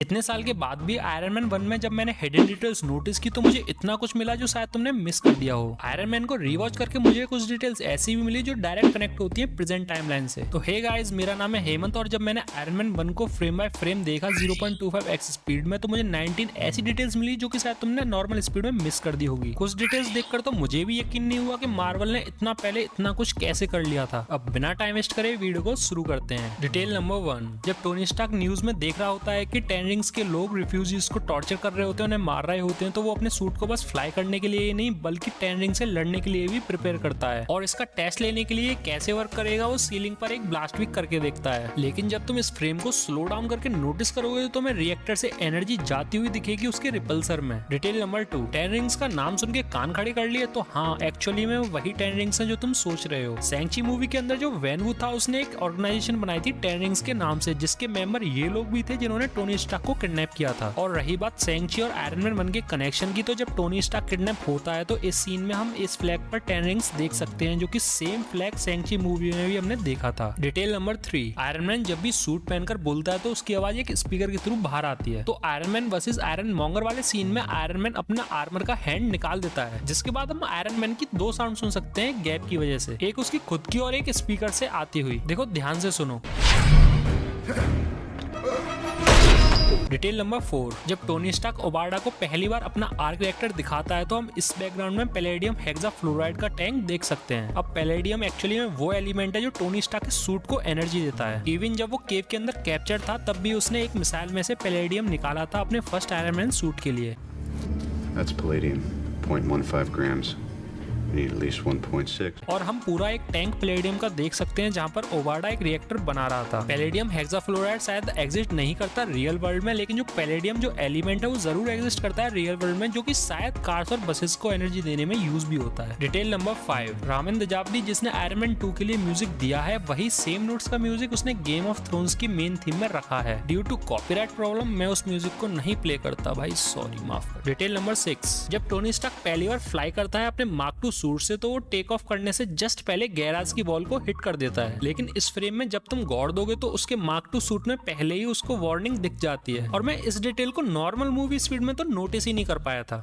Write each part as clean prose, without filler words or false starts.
इतने साल के बाद भी आयरन मैन 1 में जब मैंने हिडन डिटेल्स नोटिस की तो मुझे इतना कुछ मिला जो शायद तुमने मिस कर दिया हो। आयरन मैन को रीवॉच करके मुझे कुछ डिटेल्स ऐसी भी मिली जो डायरेक्ट कनेक्ट होती है प्रेजेंट टाइमलाइन से। तो हे गाइस, मेरा नाम है हेमंत और जब मैंने आयरन मैन 1 को फ्रेम बाय फ्रेम देखा 0.25x स्पीड में तो मुझे 19 ऐसी डिटेल्स मिली जो कि शायद तुमने नॉर्मल स्पीड में मिस कर दी होगी। कुछ डिटेल्स देखकर तो मुझे भी यकीन नहीं हुआ कि मार्वल ने इतना पहले इतना कुछ कैसे कर लिया था। अब बिना टाइम वेस्ट करे वीडियो को शुरू करते हैं। डिटेल नंबर 1, जब टोनी स्टार्क न्यूज में देख रहा होता है कि 10 रिंग्स के लोग रिफ्यूजीज को टॉर्चर कर रहे होते हैं, उन्हें मार रहे होते हैं, तो वो अपने सूट को बस फ्लाई करने के लिए ही नहीं बल्कि 10 रिंग से लड़ने के लिए भी प्रिपेयर करता है और इसका टेस्ट लेने के लिए कैसे वर्क करेगा वो सीलिंग पर एक ब्लास्ट भी करके देखता है। लेकिन जब तुम इस फ्रेम को स्लो डाउन करके नोटिस करोगे तो तुम्हें रिएक्टर से एनर्जी जाती हुई दिखेगी उसके रिपल्सर में। डिटेल नंबर 2, 10 रिंग्स का नाम सुन के कान खड़े कर लिए तो हाँ, एक्चुअली में वही 10 रिंग्स हैं जो तुम सोच रहे हो। शैंग-ची मूवी के अंदर जो वैन वू था उसने एक ऑर्गेनाइजेशन बनाई थी 10 रिंग्स के नाम से, जिसके मेंबर ये लोग भी थे जिन्होंने टोनी स्टार्क को किडनैप किया था। और रही बात शैंग-ची और आयरन मैन 1 के कनेक्शन की, तो जब टोनी स्टार्क किडनैप होता है तो इस सीन में हम इस फ्लैग पर 10 रिंग्स देख सकते हैं जो कि सेम फ्लैग शैंग-ची मूवी में भी हमने देखा था। डिटेल नंबर 3, आयरन मैन जब भी सूट पहनकर बोलता है तो उसकी आवाज एक स्पीकर के थ्रू बाहर आती है। तो iron man versus iron monger वाले सीन में आयरन मैन अपना आर्मर का हैंड निकाल देता है, जिसके बाद हम आयरन मैन की 2 साउंड सुन सकते हैं गैप की वजह से, एक उसकी खुद की और एक स्पीकर से आती हुई। देखो ध्यान से सुनो। डिटेल नंबर 4, जब टोनी स्टार्क ओबार्डा को पहली बार अपना आर्क रिएक्टर दिखाता है तो हम इस बैकग्राउंड में पैलेडियम हेक्साफ्लोराइड का टैंक देख सकते हैं। अब पैलेडियम एक्चुअली में वो एलिमेंट है जो टोनी स्टार्क के सूट को एनर्जी देता है। इवन जब वो केव के अंदर कैप्चर था तब भी उसने एक मिसाइल में से पैलेडियम निकाला था अपने फर्स्ट आयरन मैन सूट के लिए। That's palladium, 0.15 grams. Need at least 1.6. और हम पूरा एक टैंक पैलेडियम का देख सकते हैं जहाँ पर ओबार्डा एक रिएक्टर बना रहा था। पैलेडियम हेक्साफ्लोराइड शायद एग्जिस्ट नहीं करता रियल वर्ल्ड में, लेकिन जो पैलेडियम जो एलिमेंट है वो जरूर एग्जिस्ट करता है रियल वर्ल्ड में, जो कि शायद कार्स और बसेस को एनर्जी देने में यूज भी होता है। डिटेल नंबर 5, रामिन दजावदी जिसने आयरन मैन 2 के लिए म्यूजिक दिया है वही सेम नोट्स का म्यूजिक उसने गेम ऑफ थ्रोन्स की मेन थीम में रखा है। ड्यू टू कॉपीराइट प्रॉब्लम मैं उस म्यूजिक को नहीं प्ले करता भाई, सॉरी, माफ कर। डिटेल नंबर 6, जब टोनी स्टार्क पहली बार फ्लाई करता है अपने मार्क 2 सूट से तो वो टेक ऑफ करने से जस्ट पहले गैराज की वॉल को हिट कर देता है। लेकिन इस फ्रेम में जब तुम गौर दोगे तो उसके मार्क 2 सूट में पहले ही उसको वार्निंग दिख जाती है और मैं इस डिटेल को नॉर्मल मूवी स्पीड में तो नोटिस ही नहीं कर पाया था।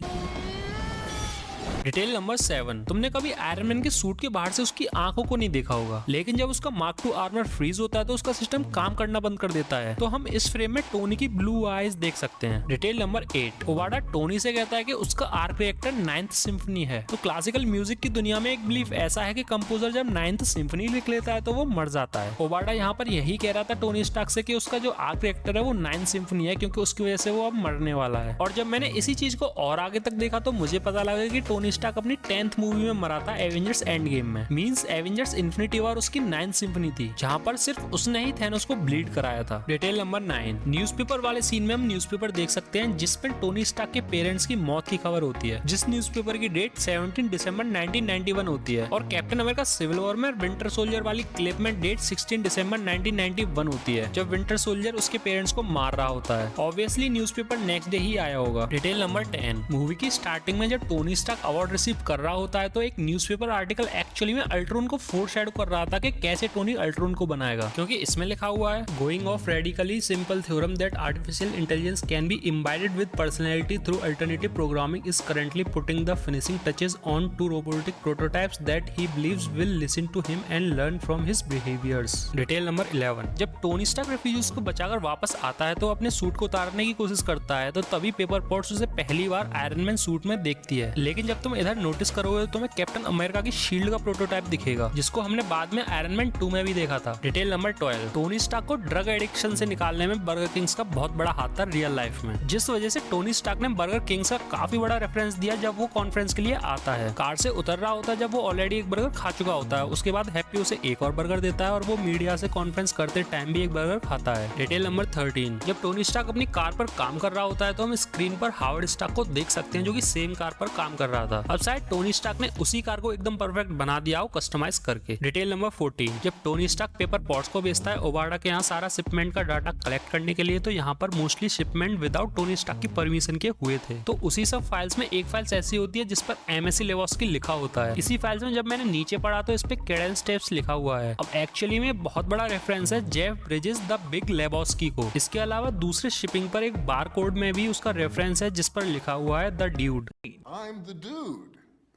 डिटेल नंबर 7, तुमने कभी आयरन मैन के सूट के बाहर से उसकी आंखों को नहीं देखा होगा, लेकिन जब उसका मार्क 2 आर्मर फ्रीज होता है तो उसका सिस्टम काम करना बंद कर देता है। तो हम इस फ्रेम में टोनी की ब्लू आईज देख सकते हैं। डिटेल नंबर 8, ओबार्डा टोनी से कहता है कि उसका आर्क रिएक्टर 9th सिम्फनी है। तो क्लासिकल म्यूजिक की दुनिया में एक बिलीफ ऐसा है कि कंपोजर जब 9th सिम्फनी लिख लेता है तो वो मर जाता है। ओबार्डा यहाँ पर यही कह रहा था टोनी स्टार्क से कि उसका जो आर्क रिएक्टर है वो 9th सिम्फनी है, क्योंकि उसकी वजह से वो अब मरने वाला है। और जब मैंने इसी चीज को और आगे तक देखा तो मुझे पता लगा कि टोनी स्टार्क अपनी 10th मूवी में मरा था एवेंजर्स एंड गेम में। मींस एवेंजर्स इन्फिनिटी वॉर उसकी 9th सिम्फनी थी, जहां पर सिर्फ उसने ही थैनोस को ब्लीड कराया था। डिटेल नंबर 9, न्यूज़पेपर वाले सीन में हम न्यूज़पेपर देख सकते हैं जिसमें टोनी स्टार्क के पेरेंट्स की मौत की खबर होती है, जिस न्यूज़पेपर की डेट 17 दिसंबर 1991 होती है। और कैप्टन अमेरिका सिविल वॉर में विंटर सोल्जर वाली क्लिप में डेट 16 दिसंबर 1991 होती है, जब विंटर सोल्जर उसके पेरेंट्स को मार रहा होता है। ऑब्वियसली न्यूज़पेपर नेक्स्ट डे ही आया होगा। डिटेल नंबर 10, मूवी की स्टार्टिंग में जब टोनी स्टार्क अवार्ड रिसीव कर रहा होता है तो एक न्यूज़पेपर आर्टिकल एक्चुअली में अल्ट्रॉन को फोरशैडो कर रहा था कि कैसे टोनी अल्ट्रॉन को बनाएगा, क्योंकि इसमें लिखा हुआ है going of radically simple theorem that artificial intelligence can be embedded with personality through alternative programming is currently putting the finishing touches on 2 robotic prototypes that he believes will listen to him and learn from his behaviours. Detail number 11, जब Tony Stark refugees को बचाकर वापस आता है तो अपने suit को उतारने की कोशिश करता है, तो तभी पेपर पोर्ट्स उसे पहली बार आयरन मैन सूट में देखती है। लेकिन जब तुम इधर नोटिस करोगे तो कैप्टन अमेरिका की शील्ड का प्रोटोटाइप दिखेगा, जिसको हमने बाद में आयरन मैन 2 में भी देखा था। डिटेल नंबर 12, टोनी स्टार्क को ड्रग एडिक्शन से निकालने में बर्गर किंग्स का बहुत बड़ा हाथ था रियल लाइफ में, जिस वजह से टोनी स्टार्क ने बर्गर किंग्स का काफी बड़ा रेफरेंस दिया जब वो कॉन्फ्रेंस के लिए आता है। कार से उतर रहा होता है जब वो ऑलरेडी एक बर्गर खा चुका होता है। उसके बाद हैप्पी उसे एक और बर्गर देता है और वो मीडिया से कॉन्फ्रेंस करते टाइम भी एक बर्गर खाता है। डिटेल नंबर 13, जब टोनी स्टार्क अपनी कार पर काम कर रहा होता है तो हम स्क्रीन पर हावर्ड स्टार्क को देख सकते हैं जो कि सेम कार पर काम कर रहा था। अब शायद टोनी स्टार्क ने उसी कार को एकदम परफेक्ट बना दिया हो कस्टमाइज करके। डिटेल नंबर 14, जब टोनी स्टार्क पेपर पॉट्स को बेचता है ओबाडा के यहाँ सारा शिपमेंट का डाटा कलेक्ट करने के लिए, तो यहाँ पर mostly shipment without Tony Stark की परमिशन के हुए थे। तो उसी सब फाइल्स में एक फाइल्स ऐसी होती है जिस पर एमएससी लेवोस्की लिखा होता है। इसी फाइल्स में जब मैंने नीचे पढ़ा तो इस पे कैडल स्टेप्स लिखा हुआ है। अब एक्चुअली में बहुत बड़ा रेफरेंस है जेफ ब्रिजेस द बिग लेबोस्की को। इसके अलावा दूसरे शिपिंग पर एक बार कोड में भी उसका रेफरेंस है जिस पर लिखा हुआ है the dude. I'm the dude.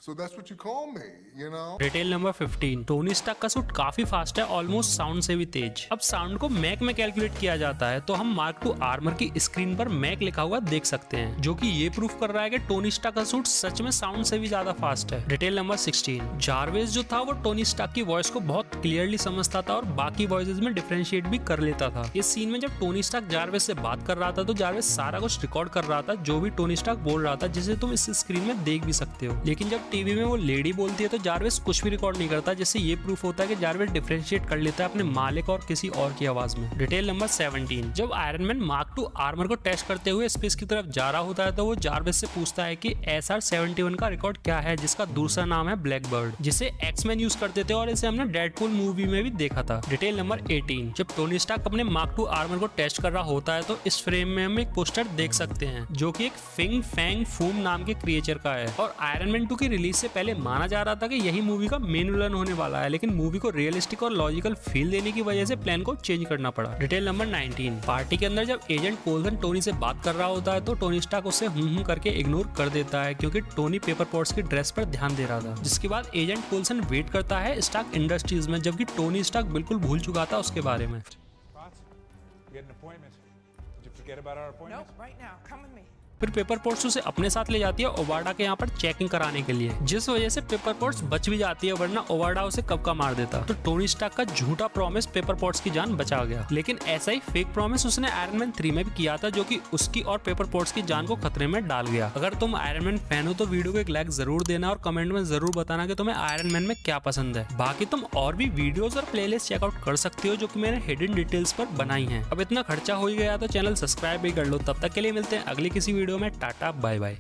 So that's what you call me, you know? Detail number 15, Tony Stark का सूट काफी फास्ट है, ऑलमोस्ट साउंड से भी तेज। अब साउंड को मैक में कैलकुलेट किया जाता है तो हम मार्क II आर्मर की स्क्रीन पर मैक लिखा हुआ देख सकते हैं, जो कि ये प्रूफ कर रहा है कि टोनी स्टार्क का सूट सच में साउंड से भी ज्यादा फास्ट है। डिटेल नंबर 16, जारवेस जो था वो टोनी स्टार्क की वॉइस को बहुत क्लियरली समझता था और बाकी वॉइसेस में डिफरेंशिएट भी कर लेता था। इस सीन में जब टोनी स्टार्क जारवेस से बात कर रहा था तो जारवेस सारा कुछ रिकॉर्ड कर रहा था जो भी टोनी स्टार्क बोल रहा था, जिसे तुम इस स्क्रीन में देख भी सकते हो। लेकिन जब टीवी में वो लेडी बोलती है तो जारवेस कुछ भी रिकॉर्ड नहीं करता, जिससे ये प्रूफ होता है कि जारवेस डिफरेंशिएट कर लेता है अपने मालिक और किसी और की आवाज में। डिटेल नंबर 17, जब iron man mark II armour को टेस्ट करते हुए स्पेस की तरफ जा रहा होता है तो वो जारवेस से पूछता है कि SR-71 का रिकॉर्ड क्या है, जिसका दूसरा नाम है ब्लैक बर्ड, जिसे एक्समैन यूज करते थे और इसे हमने डेडपूल मूवी में भी देखा था। डिटेल नंबर 18, जब टोनी स्टार्क अपने मार्क II आर्मर को टेस्ट कर रहा होता है तो इस फ्रेम में हम एक पोस्टर देख सकते हैं जो कि एक फिंग फैंग फूम नाम के क्रिएचर का है। और आयरन मैन 2 की रिलीज से पहले माना जा रहा था कि यही मूवी का मेन विलन होने वाला है, लेकिन मूवी को रियलिस्टिक और लॉजिकल फील देने की वजह से प्लान को चेंज करना पड़ा। डिटेल नंबर 19, पार्टी के अंदर जब एजेंट कोल्सन टोनी से बात कर रहा होता है तो टोनी स्टार्क उसे करके इग्नोर कर देता है क्योंकि टोनी पेपर पॉट्स की ड्रेस पर ध्यान दे रहा था। जिसके बाद एजेंट कोल्सन वेट करता है स्टार्क इंडस्ट्रीज में, जबकि टोनी स्टार्क बिल्कुल भूल चुका था उसके बारे में। फिर पेपर पॉट्स उसे अपने साथ ले जाती है ओबाडा के यहाँ पर चेकिंग कराने के लिए, जिस वजह से पेपर पॉट्स बच भी जाती है, वरना ओबाडा उसे कब का मार देता। तो टोनी स्टार्क का झूठा प्रॉमिस पेपर पॉट्स की जान बचा गया, लेकिन ऐसा ही फेक प्रॉमिस उसने आयरन मैन 3 में भी किया था, जो कि उसकी और पेपर पॉट्स की जान को खतरे में डाल गया। अगर तुम आयरन मैन फैन हो तो वीडियो को एक लाइक जरूर देना और कमेंट में जरूर बताना कि तुम्हें आयरन मैन में क्या पसंद है। बाकी तुम और भी वीडियोस और प्लेलिस्ट चेकआउट कर सकते हो जो कि मैंने हिडन डिटेल्स पर बनाई है। अब इतना खर्चा हो ही गया तो चैनल सब्सक्राइब भी कर लो। तब तक के लिए मिलते हैं अगली किसी वीडियो में। टाटा बाय बाय।